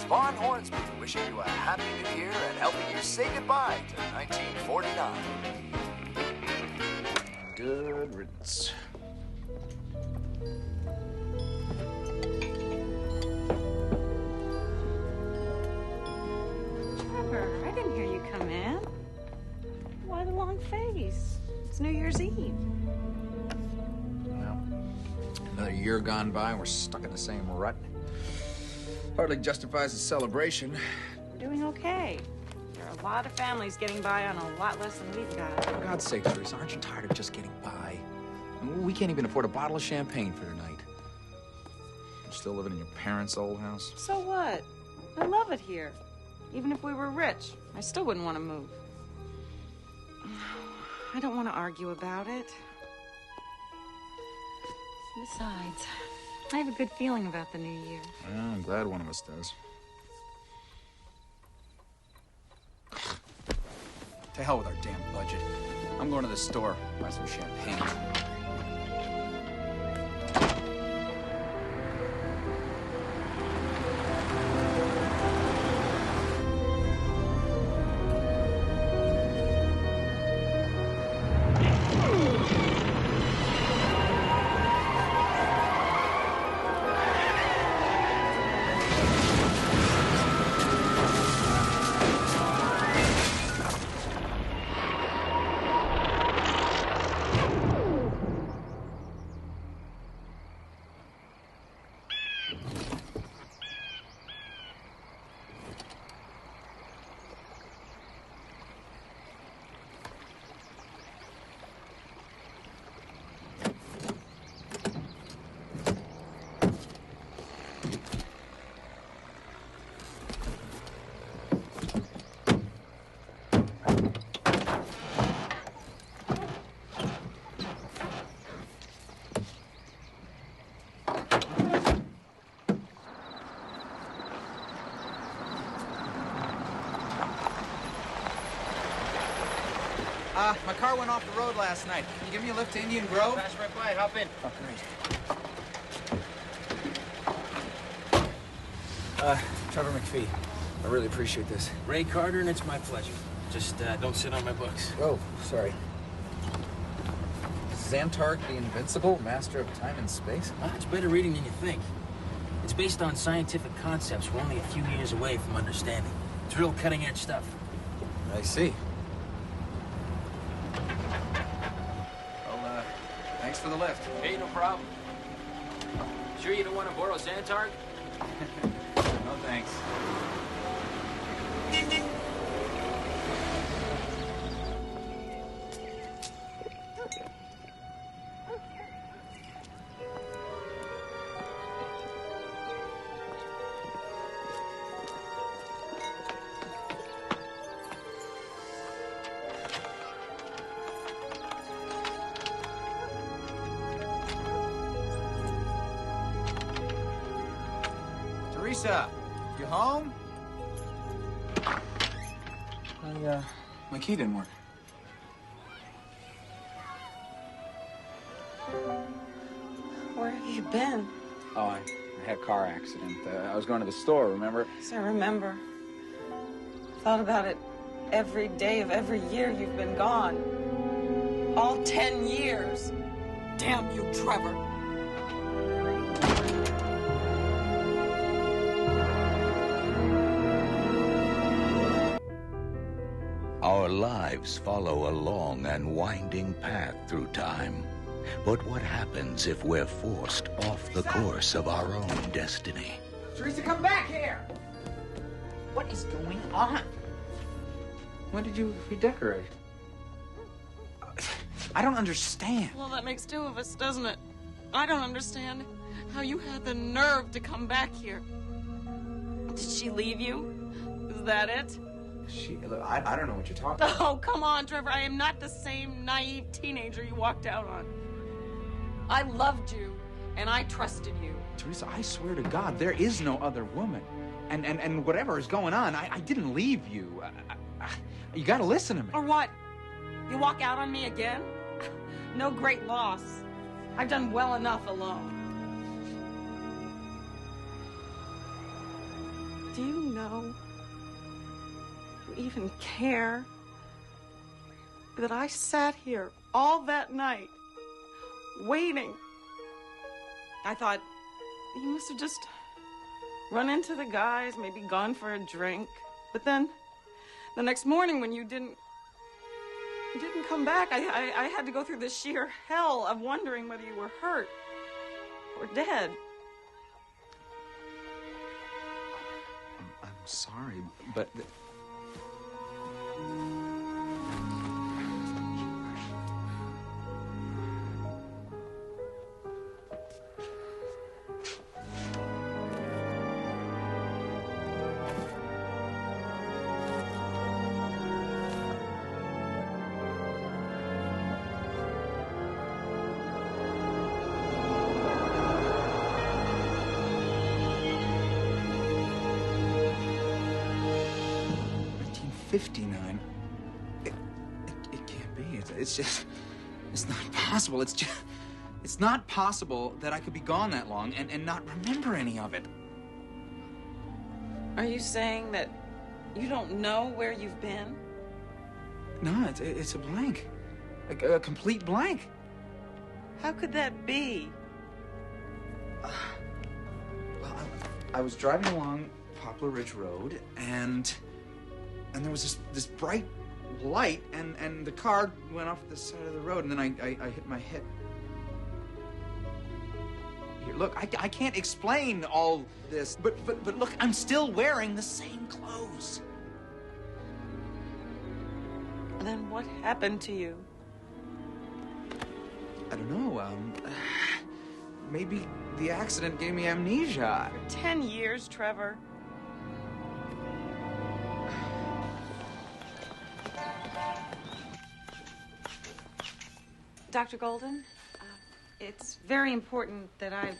Vaughn Hornsby wishing you a happy new year and helping you say goodbye to 1949. Good riddance. Trevor, I didn't hear you come in. Why the long face? It's New Year's Eve. Well, another year gone by and we're stuck in the same rut. Hardly justifies the celebration. We're doing okay. There are a lot of families getting by on a lot less than we've got. For God's sake, Teresa, aren't you tired of just getting by? I mean, we can't even afford a bottle of champagne for tonight. You're still living in your parents' old house? So what? I love it here. Even if we were rich, I still wouldn't want to move. I don't want to argue about it. Besides, I have a good feeling about the new year. Well, I'm glad one of us does. To hell with our damn budget. I'm going to the store, buy some champagne. My car went off the road last night. Can you give me a lift to Indian Grove? Pass right by, hop in. Oh, great. Trevor McPhee. I really appreciate this. Ray Carter, and it's my pleasure. Just don't sit on my books. Oh, sorry. Xantarg the Invincible, master of time and space? Well, it's better reading than you think. It's based on scientific concepts we're only a few years away from understanding. It's real cutting-edge stuff. I see. Well, thanks for the lift. Hey, no problem. Sure you don't want to borrow Xantarg? No, thanks. Teresa, you home? My key didn't work. Where have you been? Oh, I had a car accident. I was going to the store, remember? Yes, I remember. Thought about it every day of every year you've been gone. All 10 years. Damn you, Trevor. Our lives follow a long and winding path through time. But what happens if we're forced off the course of our own destiny? Teresa, come back here! What is going on? When did you redecorate? I don't understand. Well, that makes two of us, doesn't it? I don't understand how you had the nerve to come back here. Did she leave you? Is that it? I don't know what you're talking about. Oh, come on, Trevor. I am not the same naive teenager you walked out on. I loved you, and I trusted you. Teresa, I swear to God, there is no other woman. And whatever is going on, I didn't leave you. You gotta listen to me. Or what? You walk out on me again? No great loss. I've done well enough alone. Do you know, you even care, that I sat here all that night, waiting? I thought, you must have just run into the guys, maybe gone for a drink. But then, the next morning when you didn't come back, I had to go through the sheer hell of wondering whether you were hurt or dead. I'm sorry, but... $59. It can't be. It's just... It's not possible. It's not possible that I could be gone that long and not remember any of it. Are you saying that you don't know where you've been? No, it's a blank. A complete blank. How could that be? Well, I was driving along Poplar Ridge Road, and there was this bright light, and the car went off the side of the road, and then I hit my head. Here, look, I can't explain all this, but look, I'm still wearing the same clothes. Then what happened to you? I don't know, maybe the accident gave me amnesia. For 10 years, Trevor. Dr. Golden, it's very important that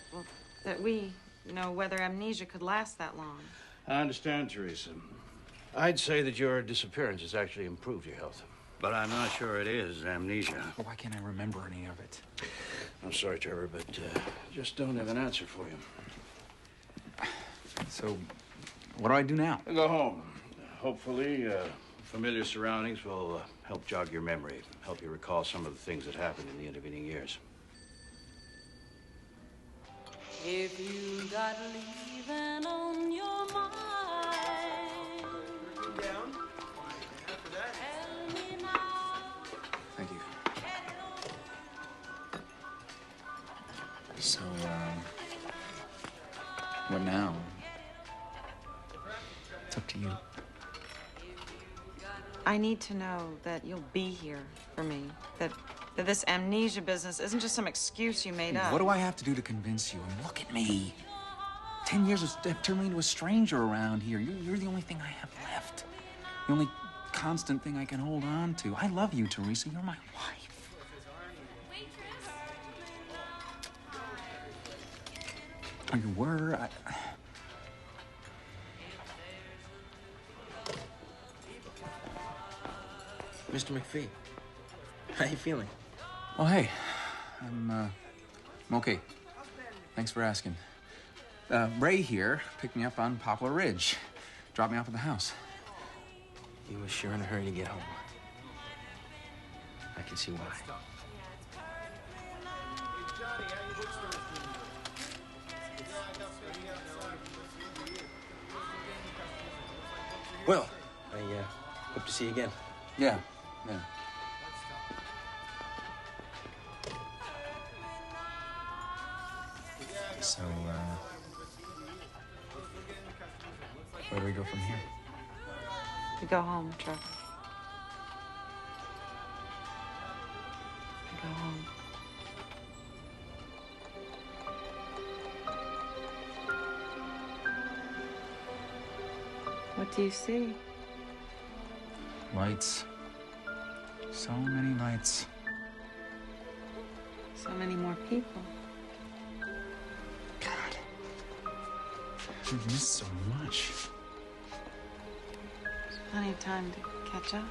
we know whether amnesia could last that long. I understand, Teresa. I'd say that your disappearance has actually improved your health. But I'm not sure it is amnesia. Well, why can't I remember any of it? I'm sorry, Trevor, but just don't have an answer for you. So, what do I do now? Go home. Hopefully, familiar surroundings will help jog your memory, help you recall some of the things that happened in the intervening years. If you got leaving on your mind, Down. tell me now. Thank you. So, what now? It's up to you. I need to know that you'll be here for me. That this amnesia business isn't just some excuse you made up. What do I have to do to convince you? And look at me. 10 years have turned me into a stranger around here. You're the only thing I have left. The only constant thing I can hold on to. I love you, Teresa. You're my wife. Oh, you were? Mr. McPhee, how you feeling? Oh, hey. I'm okay. Thanks for asking. Ray here picked me up on Poplar Ridge. Dropped me off at the house. You were sure in a hurry to get home. I can see why. Well, I hope to see you again. Yeah. So, where do we go from here? We go home, Trevor. We go home. What do you see? Lights. So many lights. So many more people. God. We've missed so much. There's plenty of time to catch up.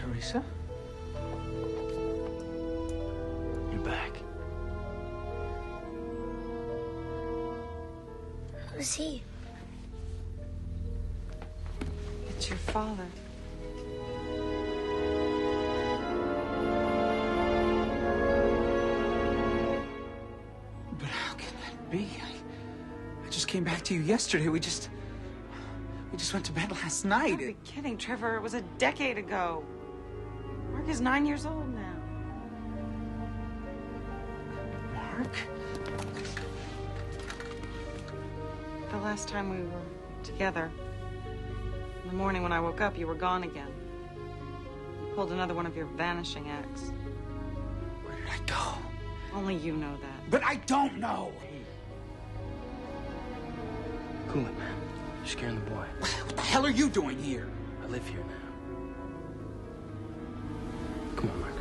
Teresa? You're back. Who's he? It's your father. But how can that be? I just came back to you yesterday. We just went to bed last night. Don't be kidding, Trevor. It was a decade ago. Mark is 9 years old now. Mark? The last time we were together, in the morning when I woke up, you were gone again. You pulled another one of your vanishing acts. Where did I go? Only you know that. But I don't know. Cool it, man. You're scaring the boy. What the hell are you doing here? I live here now. Come on, Mark.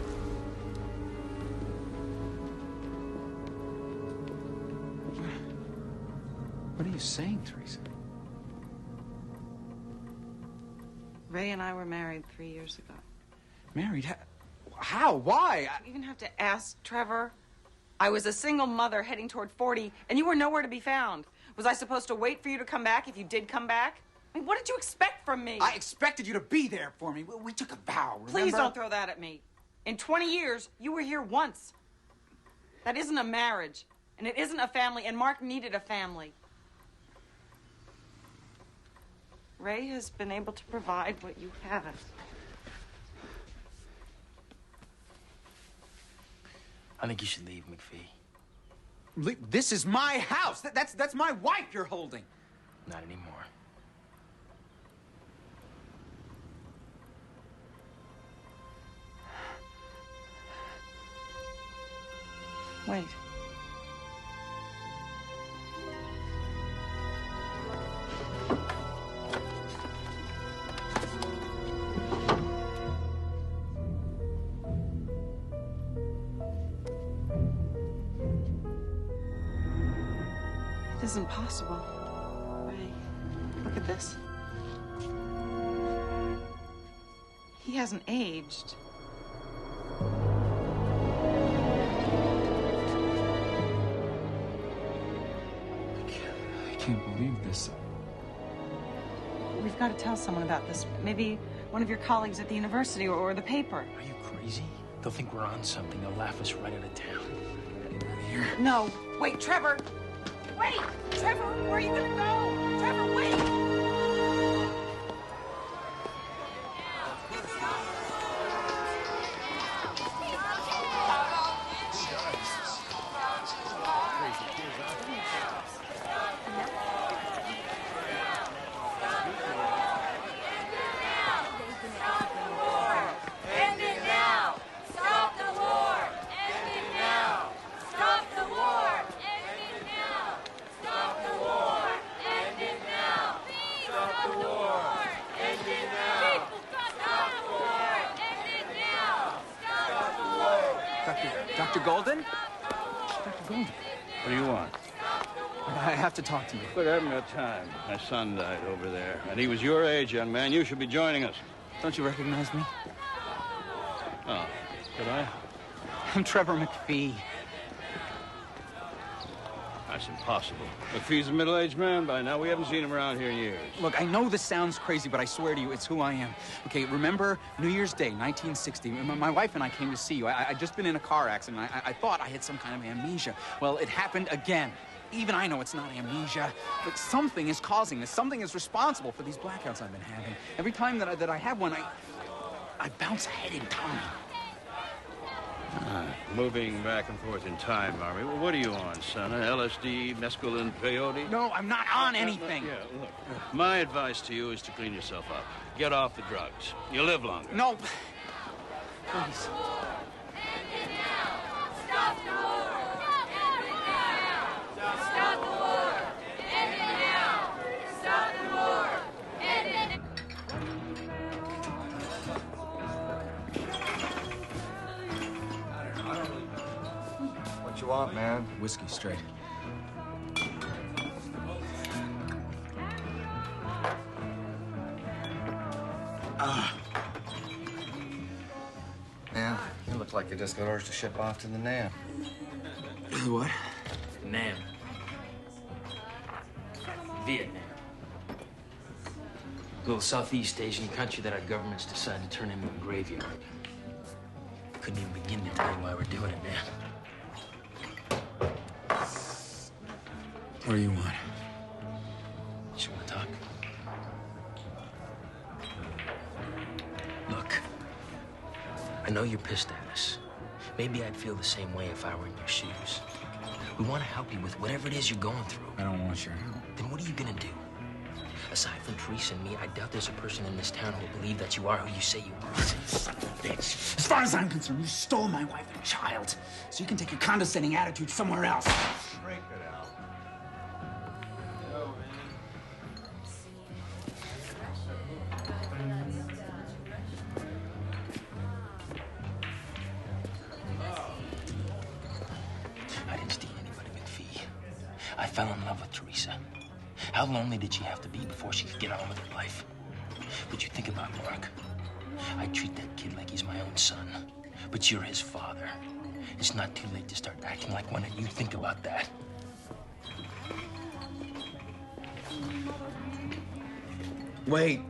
What are you saying, Teresa? Ray and I were married 3 years ago. Married? How? Why? You even have to ask, Trevor. I was a single mother heading toward 40, and you were nowhere to be found. Was I supposed to wait for you to come back if you did come back? I mean, what did you expect from me? I expected you to be there for me. We took a vow, remember? Please don't throw that at me. In 20 years, you were here once. That isn't a marriage, and it isn't a family, and Mark needed a family. Ray has been able to provide what you haven't. I think you should leave, McPhee. This is my house. That's my wife you're holding. Not anymore. Wait. It isn't possible. Ray, look at this. He hasn't aged. I can't believe this. We've got to tell someone about this. Maybe one of your colleagues at the university or the paper. Are you crazy? They'll think we're on something. They'll laugh us right out of town. Here. No. Wait, Trevor. Wait! Trevor, where are you gonna go? Trevor, wait! Dr. Golden? Dr. Golden. What do you want? I have to talk to you. Look, I haven't got time. My son died over there, and he was your age, young man. You should be joining us. Don't you recognize me? Oh, could I? I'm Trevor McPhee. That's impossible. McPhee's a middle-aged man by now. We haven't seen him around here in years. Look, I know this sounds crazy, but I swear to you, it's who I am. Okay, remember New Year's Day, 1960? My wife and I came to see you. I'd just been in a car accident. I thought I had some kind of amnesia. Well, it happened again. Even I know it's not amnesia, but something is causing this. Something is responsible for these blackouts I've been having. Every time that I have one, I bounce ahead in time. Moving back and forth in time, Army. Well, what are you on, son? LSD, mescaline, peyote? No, I'm not on anything. Yeah, look. My advice to you is to clean yourself up. Get off the drugs. You live longer. No. Please. Stop the war! End it now! Stop the war! End it now! Stop the war! End it What you want, man? Whiskey straight. Yeah, you look like you just got orders to ship off to the NAM. What? NAM. Vietnam. Little Southeast Asian country that our government's decided to turn into a graveyard. Couldn't even begin to tell you why we're doing it, man. What do you want? Just want to talk? Look, I know you're pissed at us. Maybe I'd feel the same way if I were in your shoes. We want to help you with whatever it is you're going through. I don't want your help. Then what are you gonna do? Aside from Teresa and me, I doubt there's a person in this town who will believe that you are who you say you are. Son of a bitch. As far as I'm concerned, you stole my wife and child. So you can take your condescending attitude somewhere else. Break it out. I didn't steal anybody, McPhee. I fell in love with Teresa. How lonely did she have to be before she could get on with her life? But you think about Mark. I treat that kid like he's my own son. But you're his father. It's not too late to start acting like one, and you think about that. Wait.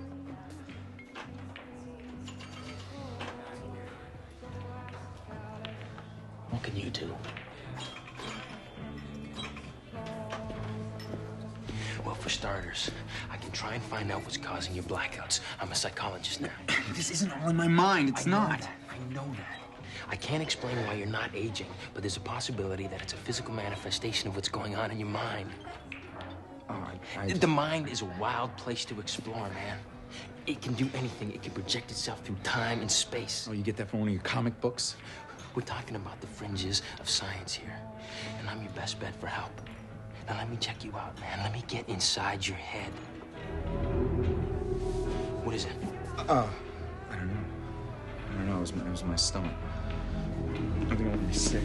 What can you do? Well, for starters, I can try and find out what's causing your blackouts. I'm a psychologist now. This isn't all in my mind. It's not. I know that. I can't explain why you're not aging, but there's a possibility that it's a physical manifestation of what's going on in your mind. Oh, The mind is a wild place to explore, man. It can do anything. It can project itself through time and space. Oh, you get that from one of your comic books? We're talking about the fringes of science here, and I'm your best bet for help. Now let me check you out, man. Let me get inside your head. What is it? I don't know. I don't know. It was my stomach. I think I'm gonna be sick.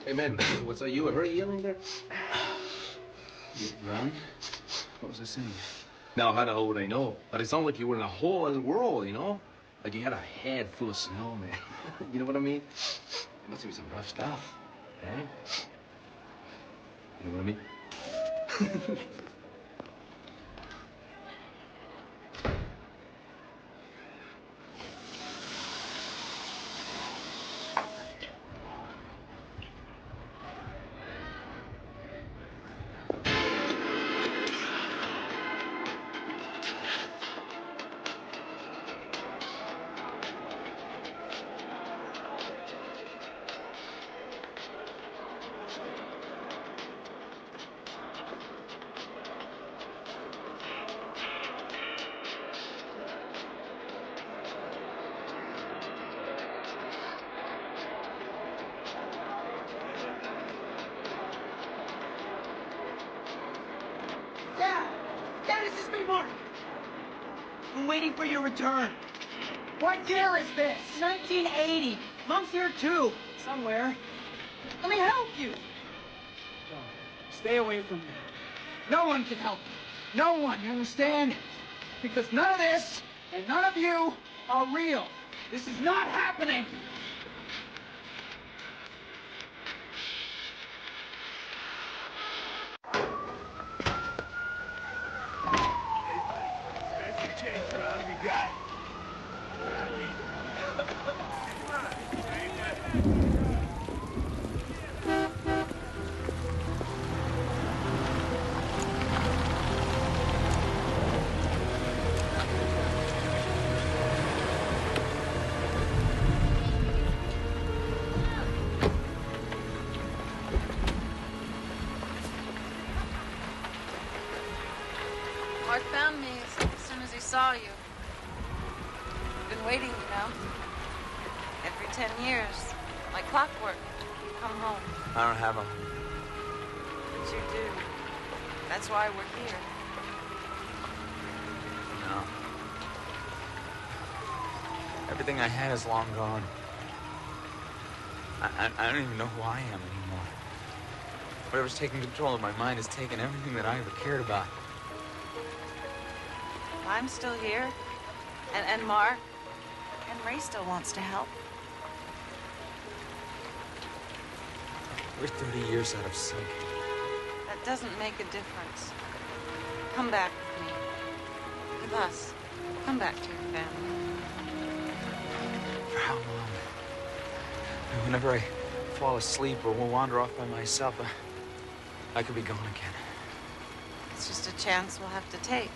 Hey, man, what's that? You heard yelling there? You run? What was I saying? Now, how the hell would I know? But it sounded like you were in a whole other world, you know? Like you had a head full of snow, man. You know what I mean? It must be some rough stuff, eh? You know what I mean? This is me, Mark. I'm waiting for your return. What year is this? 1980. Mom's here too, somewhere. Let me help you. No, stay away from me. No one can help you. No one, you understand? Because none of this and none of you are real. This is not happening. Mark found me as soon as he saw you. Been waiting, you know. Every 10 years, like clockwork, you come home. I don't have them. But you do. That's why we're here. No. Everything I had is long gone. I don't even know who I am anymore. Whatever's taking control of my mind has taken everything that I ever cared about. I'm still here. And Mark. And Ray still wants to help. We're 30 years out of sync. That doesn't make a difference. Come back with me. With us. Come back to your family. For how long? Whenever I fall asleep or will wander off by myself, I could be gone again. It's just a chance we'll have to take.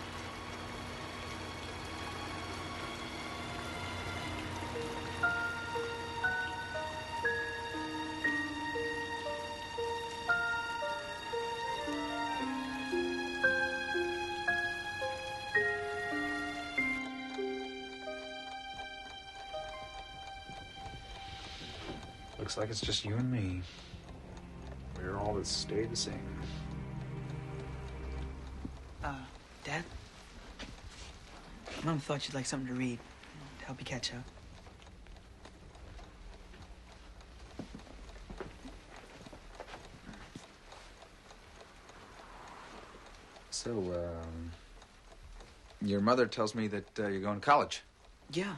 Looks like it's just you and me. We're all that stay the same. Dad? Mom thought you'd like something to read, to help you catch up. So, your mother tells me that you're going to college. Yeah,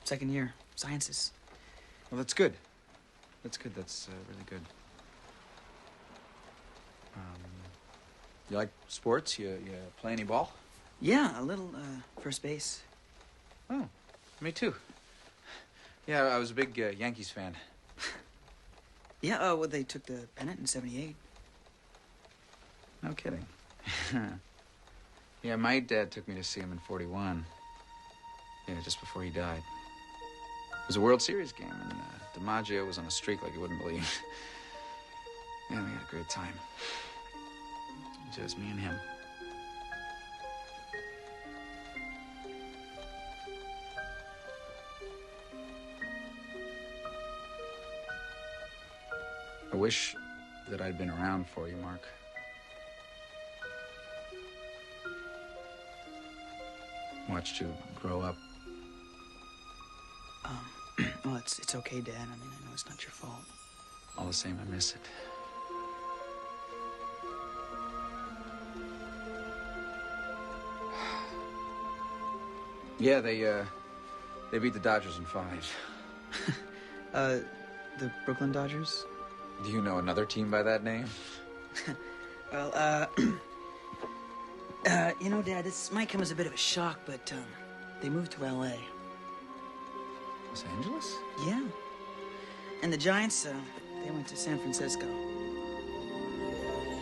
second year, sciences. Well, that's good. That's good. That's really good. You like sports? You play any ball? Yeah, a little, first base. Oh, me too. Yeah, I was a big Yankees fan. Yeah, well, they took the pennant in '78. No kidding. Yeah, my dad took me to see him in '41. Yeah, just before he died. It was a World Series game, and DiMaggio was on a streak like you wouldn't believe. Yeah, we had a great time. Just me and him. I wish that I'd been around for you, Mark. Watched you grow up. Well, it's okay, Dad. I mean, I know it's not your fault. All the same, I miss it. Yeah, they beat the Dodgers in 5. The Brooklyn Dodgers? Do you know another team by that name? Well, you know, Dad, this might come as a bit of a shock, but, they moved to L.A. Los Angeles? Yeah. And the Giants, they went to San Francisco.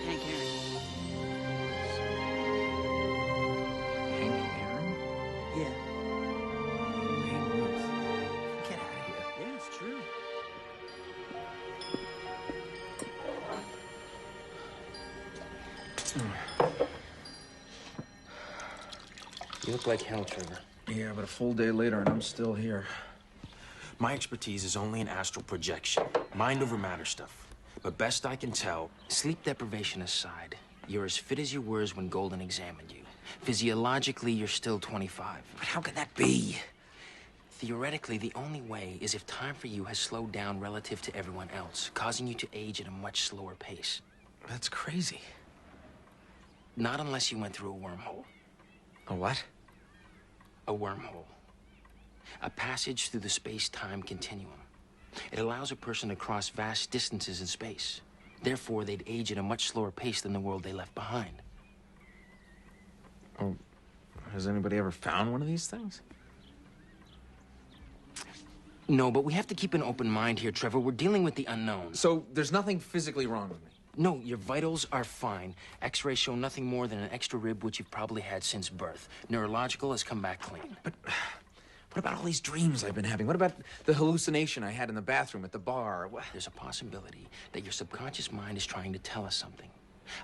Hank Aaron. Hank Aaron? Yeah. Babe Ruth. Get out of here. Yeah, it's true. You look like hell, Trevor. Yeah, but a full day later and I'm still here. My expertise is only in astral projection, mind over matter stuff. But best I can tell, sleep deprivation aside, you're as fit as you were when Golden examined you. Physiologically, you're still 25. But how can that be? Theoretically, the only way is if time for you has slowed down relative to everyone else, causing you to age at a much slower pace. That's crazy. Not unless you went through a wormhole. A what? A wormhole. A passage through the space-time continuum. It allows a person to cross vast distances in space. Therefore, they'd age at a much slower pace than the world they left behind. Oh, has anybody ever found one of these things? No, but we have to keep an open mind here, Trevor. We're dealing with the unknown. So there's nothing physically wrong with me? No, your vitals are fine. X-rays show nothing more than an extra rib, which you've probably had since birth. Neurological has come back clean. But what about all these dreams I've been having? What about the hallucination I had in the bathroom at the bar? There's a possibility that your subconscious mind is trying to tell us something.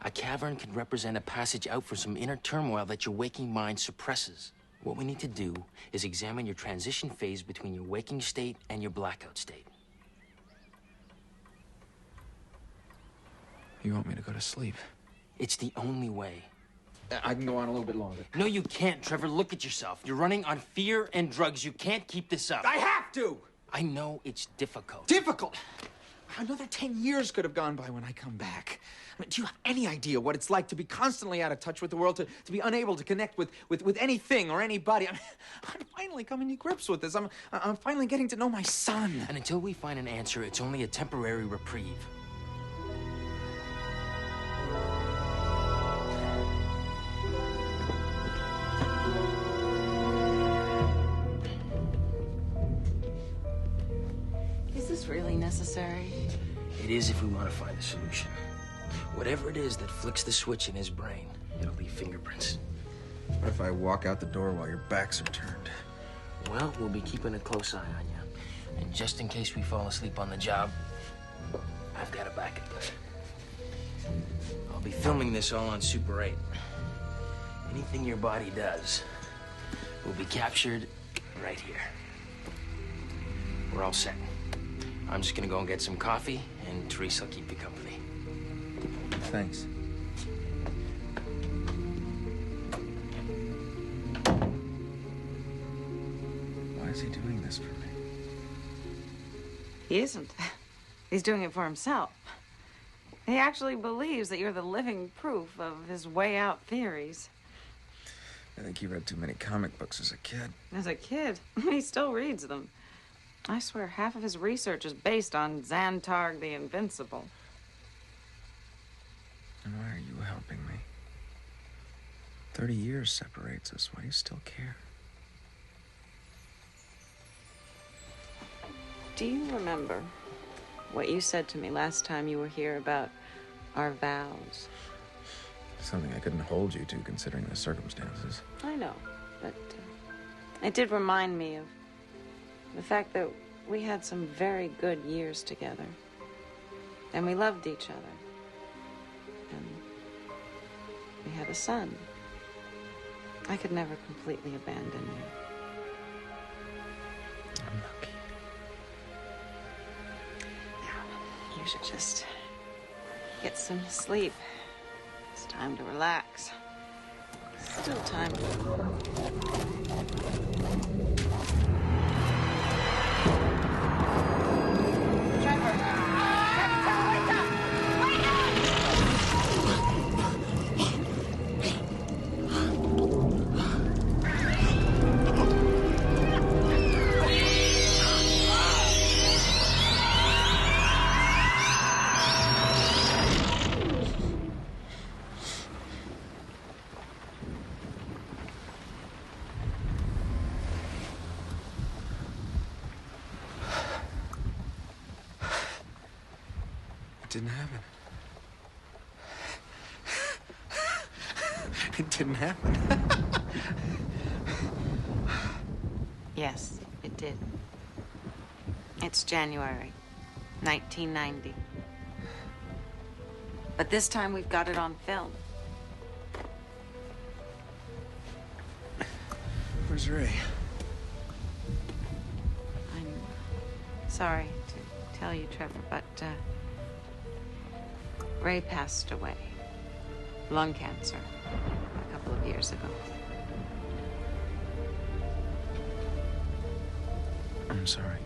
A cavern could represent a passage out from some inner turmoil that your waking mind suppresses. What we need to do is examine your transition phase between your waking state and your blackout state. You want me to go to sleep? It's the only way. I can go on a little bit longer. No, you can't, Trevor. Look at yourself. You're running on fear and drugs. You can't keep this up. I have to! I know it's difficult. Difficult? Another 10 years could have gone by when I come back. I mean, do you have any idea what it's like to be constantly out of touch with the world, to be unable to connect with anything or anybody? I'm finally coming to grips with this. I'm finally getting to know my son. And until we find an answer, it's only a temporary reprieve. Is this really necessary? It is if we want to find a solution. Whatever it is that flicks the switch in his brain, it'll leave fingerprints. What if I walk out the door while your backs are turned? Well, we'll be keeping a close eye on you. And just in case we fall asleep on the job, I've got a backup. I'll be filming this all on Super 8. Anything your body does will be captured right here. We're all set. I'm just gonna go and get some coffee, and Teresa will keep you company. Thanks. Why is he doing this for me? He isn't. He's doing it for himself. He actually believes that you're the living proof of his way out theories. I think he read too many comic books as a kid. As a kid, he still reads them. I swear half of his research is based on Xantarg the Invincible. And why are you helping me? 30 years separates us. Why do you still care? Do you remember what you said to me last time you were here about our vows? Something I couldn't hold you to, considering the circumstances. I know, but it did remind me of the fact that we had some very good years together. And we loved each other. And we had a son. I could never completely abandon you. I'm lucky. Now, you should just get some sleep. It's time to relax. Still time. It didn't happen. It didn't happen. Yes, it did. It's January 1990. But this time we've got it on film. Where's Ray? I'm sorry to tell you, Trevor, but Ray passed away. Lung cancer a couple of years ago. I'm sorry.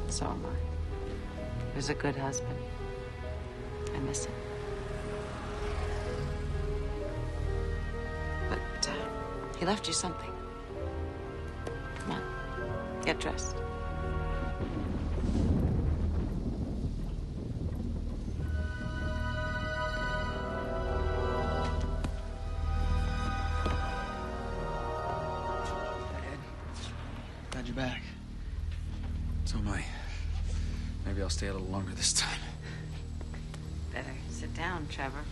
So am I. He was a good husband. I miss him. But he left you something. Come on, get dressed. Glad you're back. So am I. Maybe I'll stay a little longer this time. Better sit down, Trevor.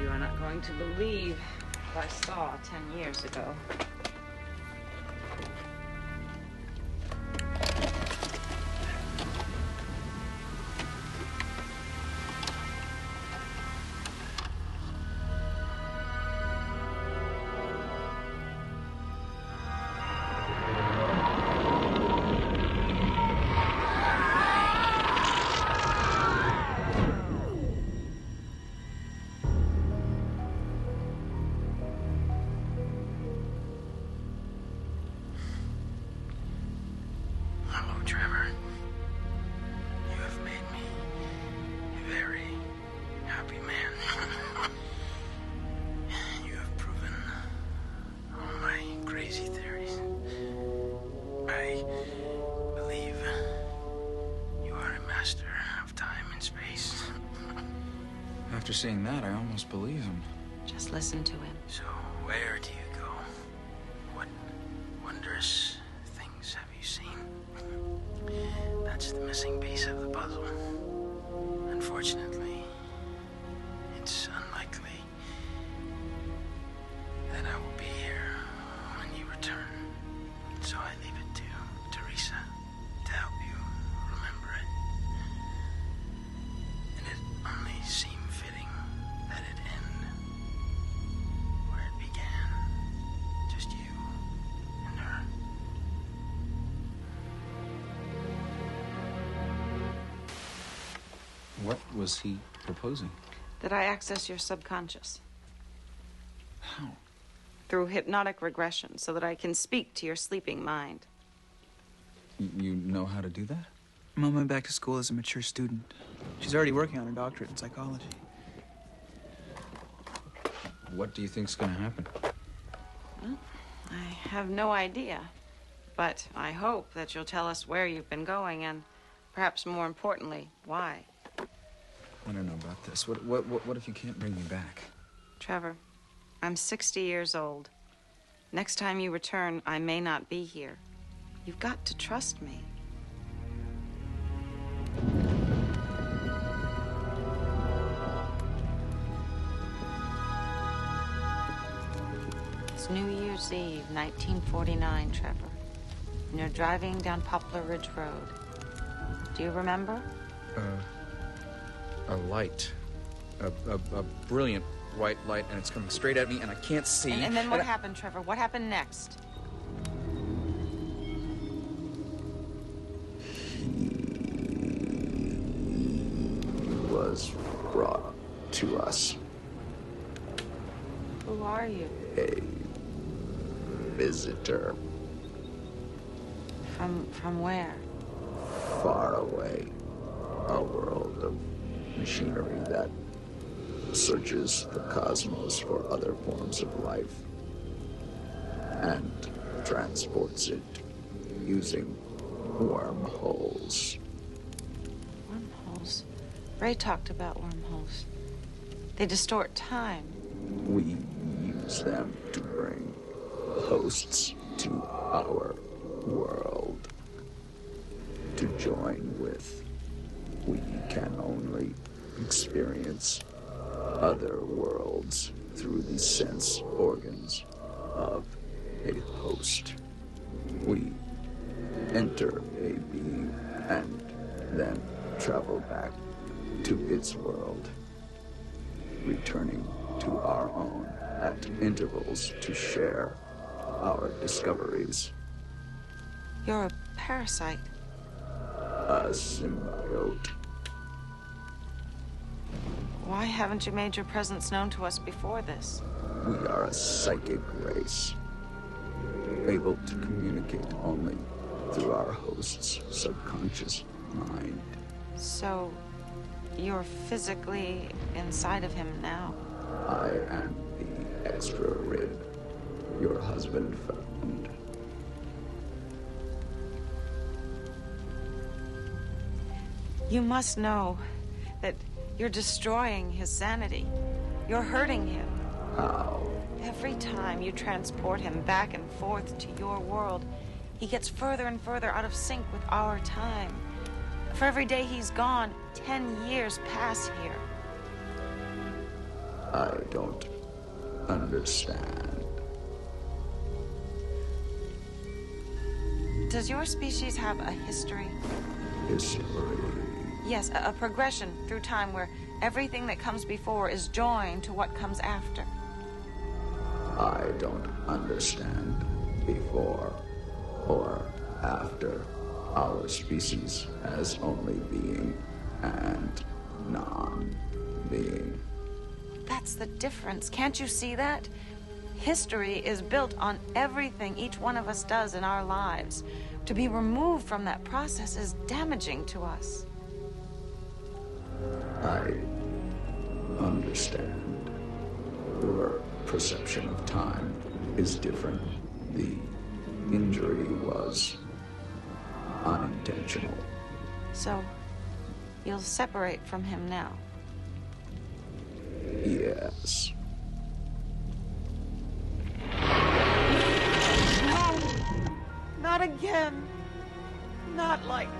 You are not going to believe what I saw 10 years ago. Trevor, you have made me a very happy man. You have proven all my crazy theories. I believe you are a master of time and space. After seeing that, I almost believe him. Just listen to him. So, where do you go? What wondrous things have you seen? That's the missing piece of the puzzle. Unfortunately, it's unlikely that I will be here when you return. So I leave it to Teresa to help you remember it. And it only seemed fitting that it end where it began. Just you and her. What was he proposing? That I access your subconscious. How? Through hypnotic regression, so that I can speak to your sleeping mind. You know how to do that? Mom went back to school as a mature student. She's already working on her doctorate in psychology. What do you think's gonna happen? Well, I have no idea. But I hope that you'll tell us where you've been going and, perhaps more importantly, why. I don't know about this. What if you can't bring me back? Trevor, I'm 60 years old. Next time you return, I may not be here. You've got to trust me. It's New Year's Eve, 1949, Trevor. And you're driving down Poplar Ridge Road. Do you remember? A light. A brilliant white light, and it's coming straight at me, and I can't see. And then what happened, Trevor? What happened next? Was brought to us. Who are you? A visitor. From where? Far away. A world of machinery that searches the cosmos for other forms of life and transports it using wormholes. Wormholes? Ray talked about wormholes. They distort time. We use them to bring hosts to our world. To join with, we can only experience other worlds through the sense organs of a host. We enter a being and then travel back to its world, returning to our own at intervals to share our discoveries. You're a parasite. A symbiote. Why haven't you made your presence known to us before this? We are a psychic race, able to communicate only through our host's subconscious mind. So, you're physically inside of him now? I am the extra rib your husband found. You must know that you're destroying his sanity. You're hurting him. How? Every time you transport him back and forth to your world, he gets further and further out of sync with our time. For every day he's gone, 10 years pass here. I don't understand. Does your species have a history? History? Yes, a progression through time where everything that comes before is joined to what comes after. I don't understand before or after. Our species has only being and non-being. That's the difference. Can't you see that? History is built on everything each one of us does in our lives. To be removed from that process is damaging to us. I understand. Your perception of time is different. The injury was unintentional. So, you'll separate from him now? Yes. No! Not again. Not like this.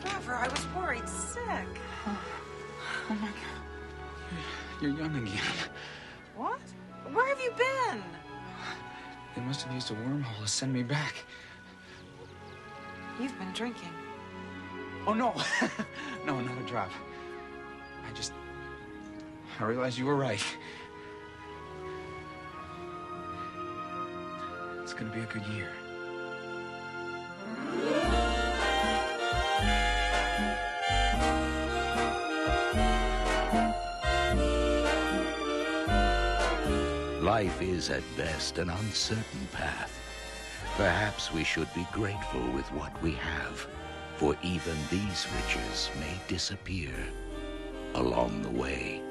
Trevor, I was worried sick. Oh my God. You're young again. What? Where have you been? They must have used a wormhole to send me back. You've been drinking. Oh, no. No, not a drop. I realized you were right. It's gonna be a good year. Life is at best an uncertain path. Perhaps we should be grateful with what we have, for even these riches may disappear along the way.